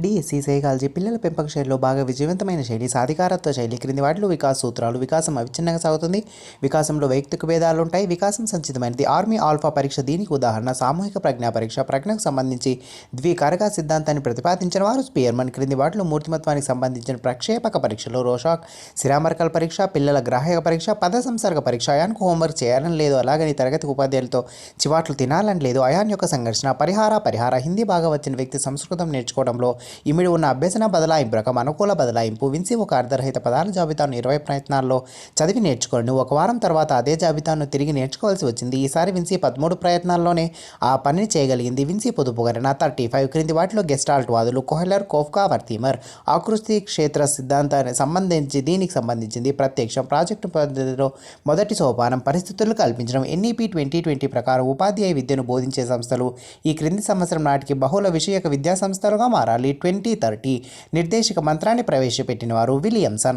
DSC psychology పిల్లల పెంపక శైలిలో బాగా విజయవంతమైన శైలి సాధికారత్వ శైలి క్రింది వాటిలో వికాస సూత్రాలు. వికాసం అవిచ్ఛిన్నంగా సాగుతుంది. వికాసంలో వైయక్తిక భేదాలు ఉంటాయి. వికాసం సంచితమైనది. ఆర్మీ ఆల్ఫా పరీక్ష దీనికి ఉదాహరణ. సామూహిక ప్రజ్ఞా పరీక్ష ప్రజ్ఞకు సంబంధించి ద్వికారక సిద్ధాంతాన్ని ప్రతిపాదించిన వారు స్పియర్మన్. క్రింది వాటిలో మూర్తిమత్వానికి సంబంధించిన ప్రక్షేపక పరీక్షలు రోషాక్, సిరామర్కల్ పరీక్ష, పిల్లల గ్రాహక పరీక్ష, పద సంసర్గ పరీక్ష. అయాన్కు హోంవర్క్ చేయాలని లేదు, అలాగని తరగతి ఉపాధ్యాయులతో చివాట్లు తినాలని లేదు. అయాన్ యొక్క సంఘర్షణ పరిహార హిందీ బాగా వచ్చిన వ్యక్తి సంస్కృతం నేర్చుకోవడంలో ఇమిడి ఉన్న అభ్యసన బదలాయింపు రకం అనుకూల బదలాయింపు. విన్సీ ఒక అర్ధరహిత పదాల జాబితాను 20 ప్రయత్నాల్లో చదివి నేర్చుకోండి. ఒక వారం తర్వాత అదే జాబితాను తిరిగి నేర్చుకోవాల్సి వచ్చింది. ఈసారి విన్సీ 13 ప్రయత్నాల్లోనే ఆ పనిని చేయగలిగింది. విన్సీ పొదుపు గణన 35. క్రింది వాటిలో గెస్టాల్ట్ వాదులు కోహెలర్, కోఫ్కా, వర్తీమర్. ఆకృతి క్షేత్ర సిద్ధాంతాన్ని దీనికి సంబంధించింది. ప్రత్యక్షం ప్రాజెక్టు పద్ధతిలో మొదటి సోపానం పరిస్థితులు కల్పించడం. ఎన్ఈపి 2020 ప్రకారం ఉపాధ్యాయ విద్యను బోధించే సంస్థలు ఈ క్రింది సంవత్సరం నాటికి బహుళ విషయక విద్యా సంస్థలుగా మారాలి. 2030 నిర్దేశక మంత్రాన్ని ప్రవేశపెట్టిన వారు విలియమ్సన్.